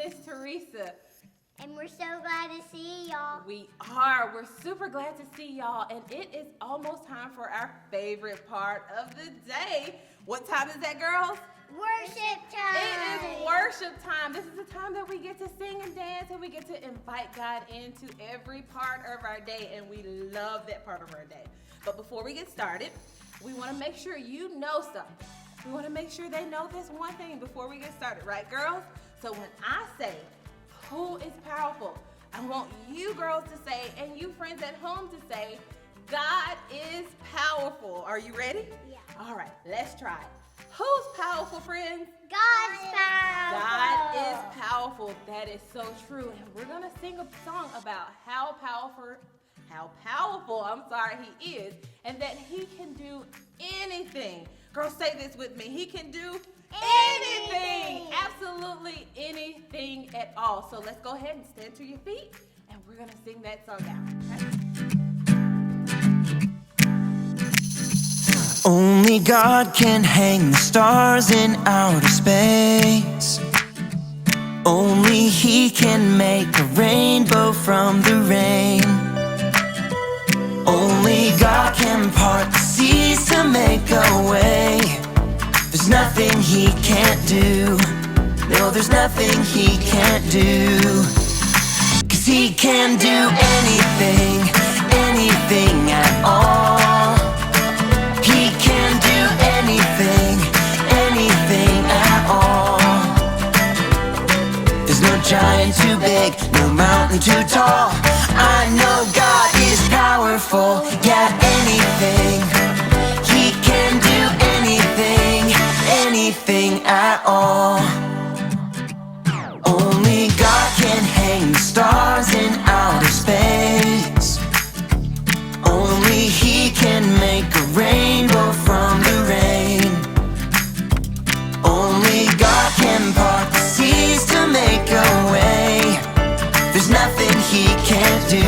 Miss Teresa. And we're so glad to see y'all. We are. We're super glad to see y'all. And it is almost time for our favorite part of the day. What time is that, girls? Worship time. It is worship time. This is the time that we get to sing and dance and we get to invite God into every part of our day. And we love that part of our day. But before we get started, we want to make sure you know something. We want to make sure they know this one thing before we get started, right, girls? So when I say, who is powerful? I want you girls to say, and you friends at home to say, God is powerful. Are you ready? Yeah. All right, let's try it. Who's powerful, friends? God's powerful. God is powerful. That is so true. And we're going to sing a song about how powerful he is, and that he can do anything. Girls, say this with me. He can do anything. Absolutely anything at all. So let's go ahead and stand to your feet, and we're going to sing that song out. Okay? Only God can hang the stars in outer space. Only He can make a rainbow from the rain. Only God can part the seas to make a way. There's nothing He can't do. No, there's nothing He can't do. 'Cause He can do anything, anything at all. He can do anything, anything at all. There's no giant too big, no mountain too tall. I know God is powerful, yeah, anything. He can do anything, anything at all. Only God can hang the stars in outer space. Only He can make a rainbow from the rain. Only God can part the seas to make a way. There's nothing He can't do.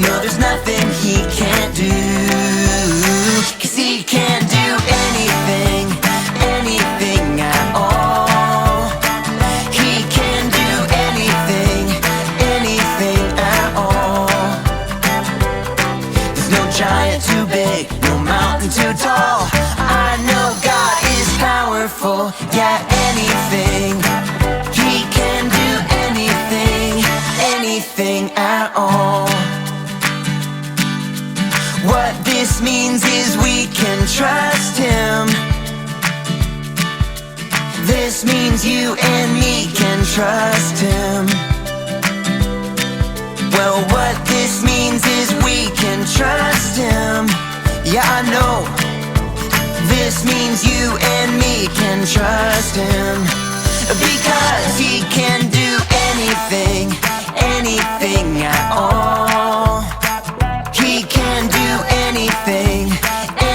No, there's nothing He can't do. 'Cause He can do anything, anything at all. He can do anything, anything at all. There's no giant too big, no mountain too tall. I know God is powerful, yeah, anything. He can do anything, anything at all. What this means is we can trust Him. This means you and me can trust Him. Well, what this means is we can trust Him. Yeah, I know. This means you and me can trust Him. Because He can do anything, anything at all. He can do anything,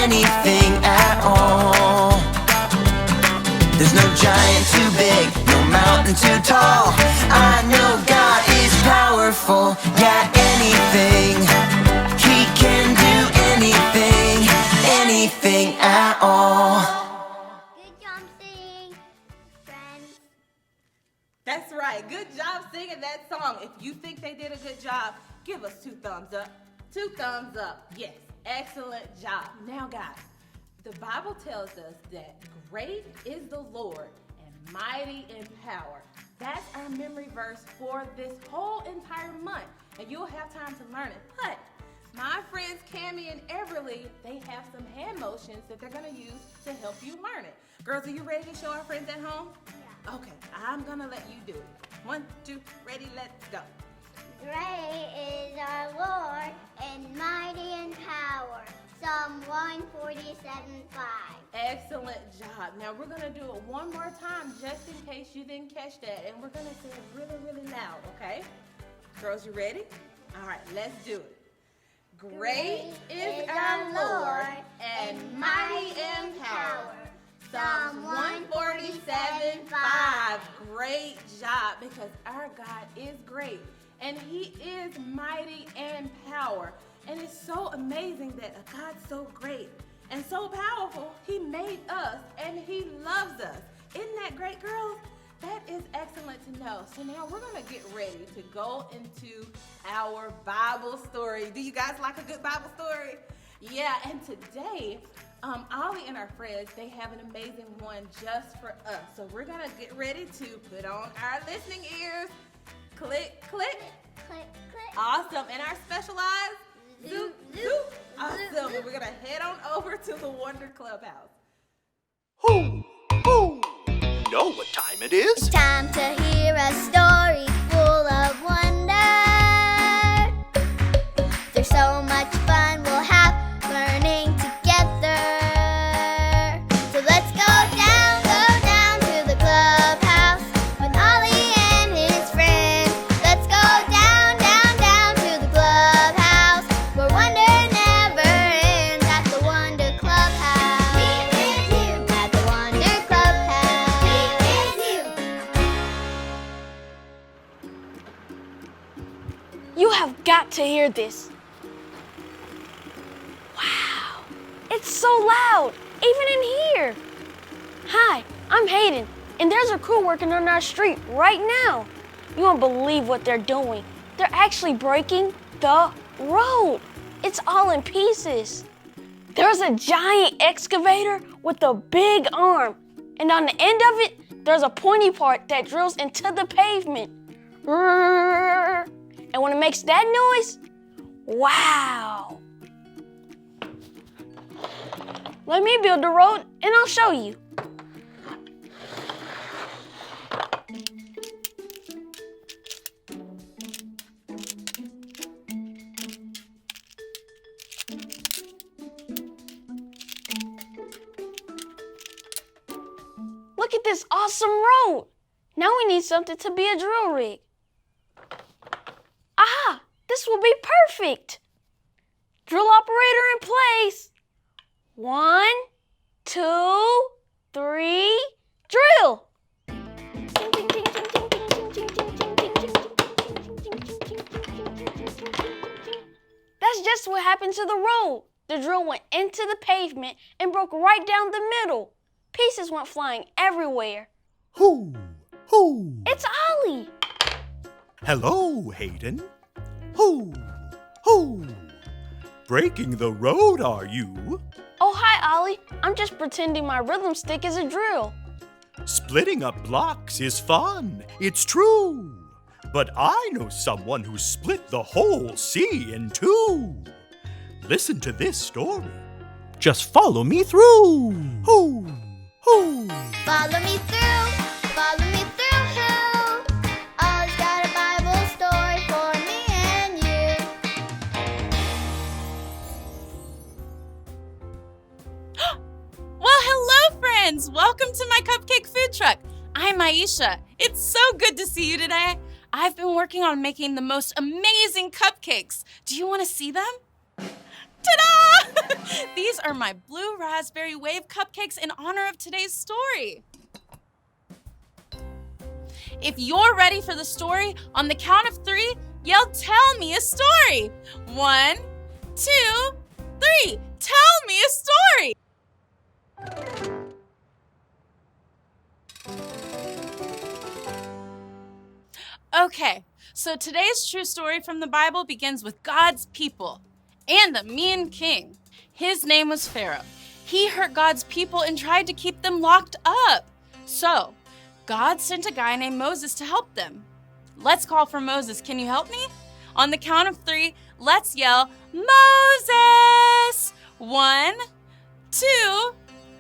anything at all. There's no giant too big, no mountain too tall. I know God is powerful, yeah, anything. He can do anything, anything at all. Good job singing, friends. That's right. Good job singing that song. If you think they did a good job, give us 2 thumbs up. 2 thumbs up. Yes. Excellent job. Now, guys, the Bible tells us that great is the Lord and mighty in power. That's our memory verse for this whole entire month, and you'll have time to learn it. But my friends Cammie and Everly, they have some hand motions that they're going to use to help you learn it. Girls, are you ready to show our friends at home? Yeah. Okay, I'm going to let you do it. 1, 2, ready, let's go. Great is our Lord and mighty in power. Psalm 147:5. Excellent job. Now we're going to do it one more time just in case you didn't catch that. And we're going to say it really, really loud, okay? Girls, you ready? All right, let's do it. Great is our Lord and mighty in power. Psalm 147:5. Great job, because our God is great and He is mighty in power. And it's so amazing that a God so great and so powerful, He made us and He loves us. Isn't that great, girls? That is excellent to know. So now we're going to get ready to go into our Bible story. Do you guys like a good Bible story? Yeah, and today, Ollie and our friends, they have an amazing one just for us. So we're going to get ready to put on our listening ears. Click, click. Click, click. Awesome. And our special eyes? Zoop, Zoop. zoop. Awesome. And we're going to head on over to the Wonder Clubhouse. Ho, ho. You know what time it is? Time to hear a story full of wonder. There's so much fun we'll have learning together. So let's go down to the clubhouse with Ollie and his friends. Let's go down to the clubhouse where wonder never ends at the Wonder Clubhouse. Me and you at the Wonder Clubhouse. Me and you. You have got to hear this. Wow, it's so loud, even in here. Hi, I'm Hayden, and there's a crew working on our street right now. You won't believe what they're doing. They're actually breaking the road. It's all in pieces. There's a giant excavator with a big arm, and on the end of it, there's a pointy part that drills into the pavement. And when it makes that noise, wow! Let me build the road and I'll show you. Look at this awesome road. Now we need something to be a drill rig. Aha! This will be perfect. Drill operator in place. 1, 2, 3, drill. That's just what happened to the road. The drill went into the pavement and broke right down the middle. Pieces went flying everywhere. Ho, ho. It's Ollie. Hello, Hayden. Ho, ho. Breaking the road, are you? Oh, hi, Ollie. I'm just pretending my rhythm stick is a drill. Splitting up blocks is fun, it's true. But I know someone who split the whole sea in two. Listen to this story. Just follow me through. Ho, ho. Follow me through, follow me through, who? Ollie's got a Bible story for me and you. Well, hello, friends. Welcome to my cupcake food truck. I'm Aisha. It's so good to see you today. I've been working on making the most amazing cupcakes. Do you want to see them? Ta-da! These are my blue raspberry wave cupcakes in honor of today's story. If you're ready for the story, on the count of 3, yell, "Tell me a story." 1, 2, 3. Tell me a story. Okay, so today's true story from the Bible begins with God's people and a mean king. His name was Pharaoh. He hurt God's people and tried to keep them locked up. So, God sent a guy named Moses to help them. Let's call for Moses. Can you help me? On the count of 3, let's yell, "Moses!" 1, 2,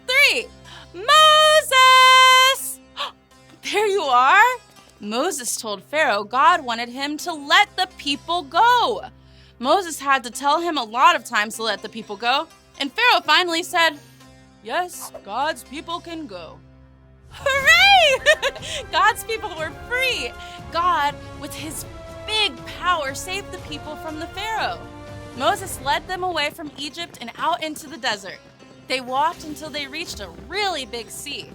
3. Moses! There you are. Moses told Pharaoh God wanted him to let the people go. Moses had to tell him a lot of times to let the people go, and Pharaoh finally said, "Yes, God's people can go." Hooray! God's people were free. God, with his big power, saved the people from the Pharaoh. Moses led them away from Egypt and out into the desert. They walked until they reached a really big sea.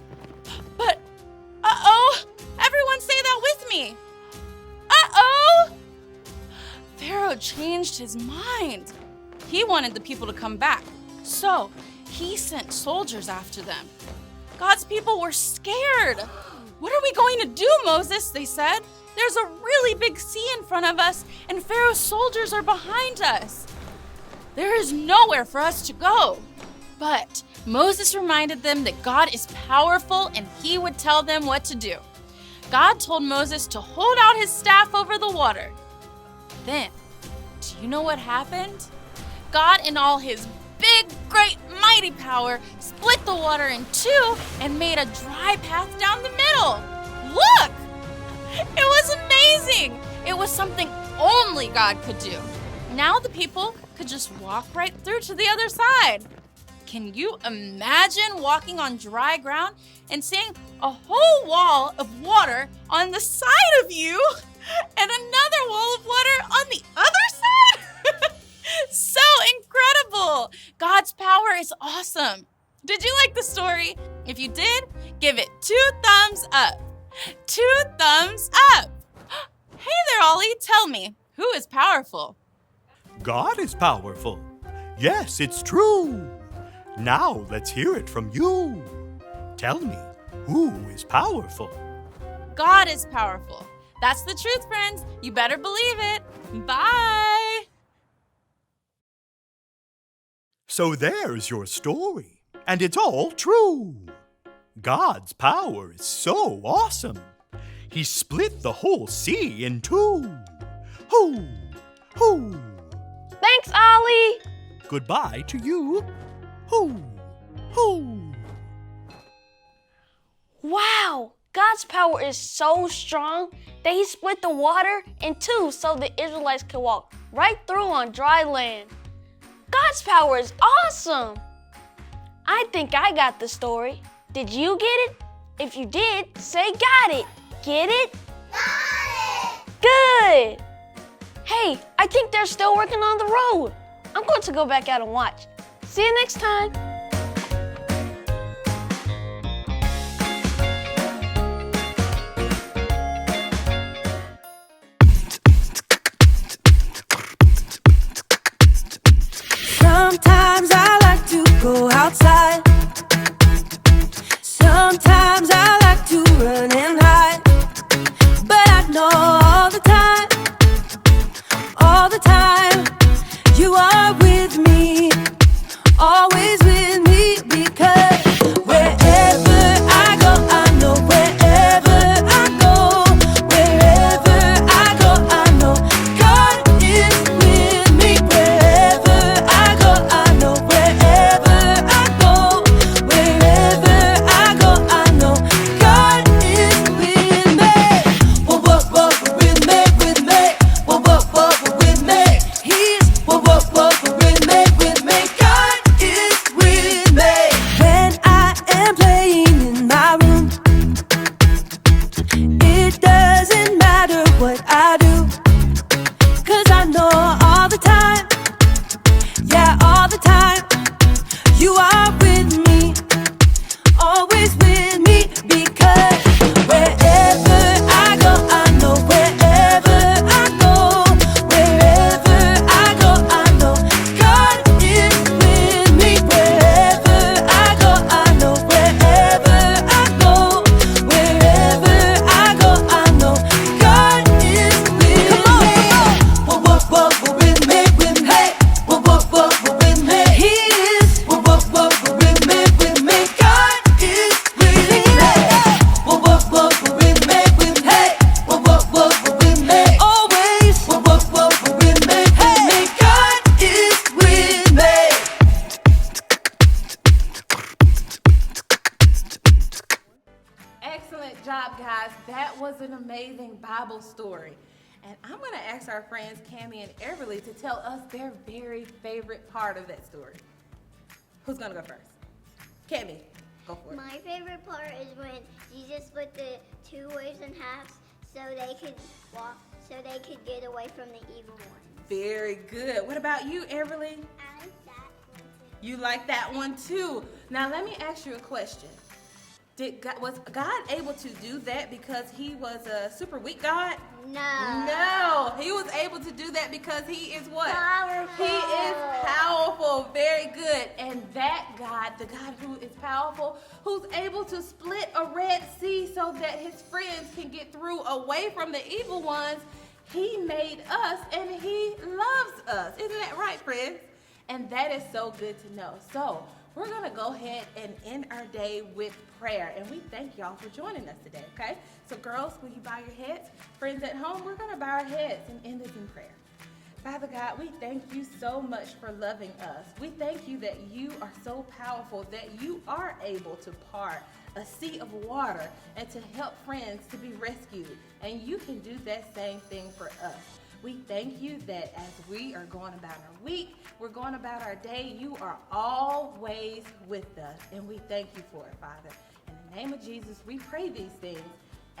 But, uh-oh! Everyone say that with me. Uh-oh! Pharaoh changed his mind. He wanted the people to come back, so he sent soldiers after them. God's people were scared. "What are we going to do, Moses?" they said. "There's a really big sea in front of us, and Pharaoh's soldiers are behind us. There is nowhere for us to go." But Moses reminded them that God is powerful and he would tell them what to do. God told Moses to hold out his staff over the water. Then, do you know what happened? God, in all his big, great, mighty power, split the water in two and made a dry path down the middle. Look! It was amazing! It was something only God could do. Now the people could just walk right through to the other side. Can you imagine walking on dry ground and seeing a whole wall of water on the side of you and another wall of water on the other side? So incredible! God's power is awesome. Did you like the story? If you did, give it 2 thumbs up. 2 thumbs up. Hey there, Ollie. Tell me, who is powerful? God is powerful. Yes, it's true. Now let's hear it from you. Tell me, who is powerful? God is powerful. That's the truth, friends. You better believe it. Bye. So there's your story, and it's all true. God's power is so awesome. He split the whole sea in two. Hoo! Hoo! Thanks, Ollie. Goodbye to you. Hoo! Hoo! Wow, God's power is so strong that he split the water in two so the Israelites could walk right through on dry land. God's power is awesome. I think I got the story. Did you get it? If you did, say got it. Get it? Got it! Good. Hey, I think they're still working on the road. I'm going to go back out and watch. See you next time. Sometimes I like to go outside. Sometimes I like to run and hide. But I know all the time, you are with me, always with me, because wherever I go, I know wherever I go, wherever I go, I know God is with me. Wherever I go, I know wherever I go, wherever I go, I know God is with me. Whoa, whoa, whoa, with me, with me. Whoa, whoa, whoa, with me. He's whoa, whoa, whoa, with me, with me. God is with me. When I am playing in my room, it doesn't matter what I do, 'cause I know all the time, yeah, all the time, you are with me, always with me, because wherever I go, I know wherever I go, wherever I go, I know God is with me. Wherever I go, I know wherever I go, wherever I go, I know God is with me. Whoa, whoa, whoa, with me, with me. Whoa, whoa, whoa, with me. He is. Whoa, whoa, whoa, with me, with me. God is with me. Whoa, whoa, whoa, with me, with me. Whoa, whoa, whoa, with me. Always. Whoa, whoa, whoa, with me, with me. God is with me. Excellent job, guys. That was an amazing Bible story. And I'm going to ask our friends Cammie and Everly to tell us their very favorite part of that story. Who's going to go first? Cammie, go for it. My favorite part is when Jesus split the two waves in half so they could walk, so they could get away from the evil ones. Very good. What about you, Everly? I like that one too. You like that one too. Now let me ask you a question. Was God able to do that because he was a super weak God? No. No, he was able to do that because he is what? Powerful. He is powerful. Very good. And that God, the God who is powerful, who's able to split a Red Sea so that his friends can get through away from the evil ones, he made us and he loves us. Isn't that right, friends? And that is so good to know. So we're going to go ahead and end our day with prayer. And we thank y'all for joining us today, okay? So girls, will you bow your heads? Friends at home, we're going to bow our heads and end this in prayer. Father God, we thank you so much for loving us. We thank you that you are so powerful that you are able to part a sea of water and to help friends to be rescued. And you can do that same thing for us. We thank you that as we are going about our week, we're going about our day, you are always with us. And we thank you for it, Father. In the name of Jesus, we pray these things.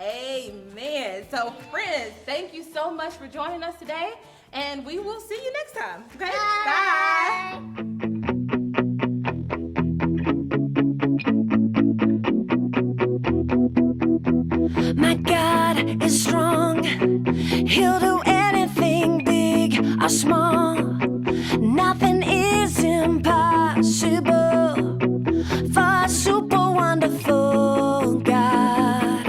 Amen. So friends, thank you so much for joining us today. And we will see you next time. Okay? Bye. My God is strong. He'll do anything big or small. Nothing is impossible for a super wonderful God.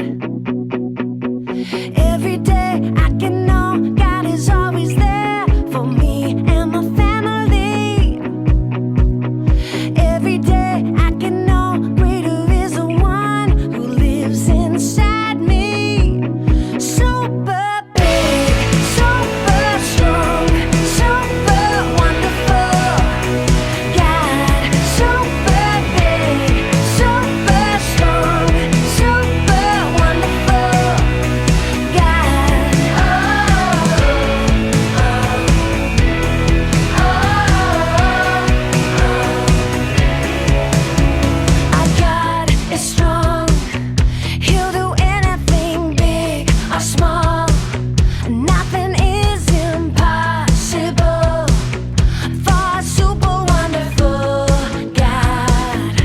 Every day I can know God is always there for me and my family. Every day I can know greater is the one who lives inside me. Super big, super strong, super wonderful God. Super big, super strong, super wonderful God. Our God is strong. He'll do anything big or small. Nothing is impossible for a super wonderful God.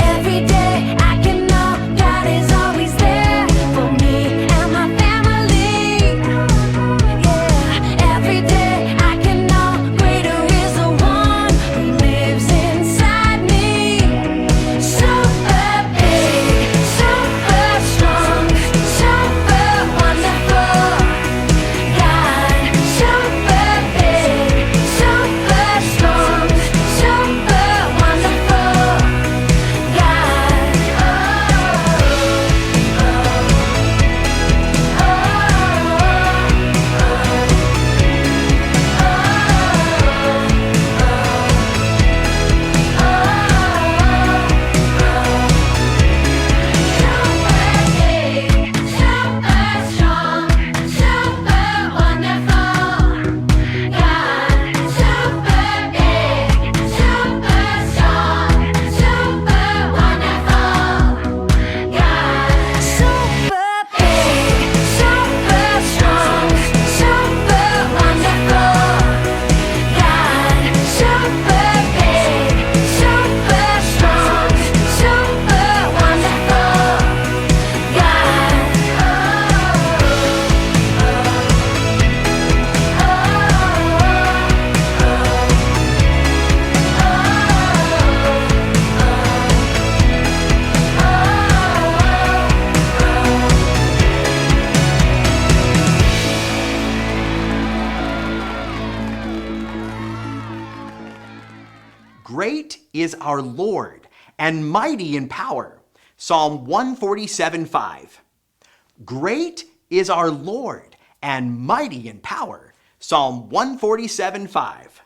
Every day I can know God is always there for me and my family. Yeah, every day I can know greater is the one who lives inside me. Super big, super strong, super wonderful God. Super big, super strong, super wonderful God. Great is our Lord, and mighty in power. Psalm 147:5. Great is our Lord, and mighty in power. Psalm 147:5.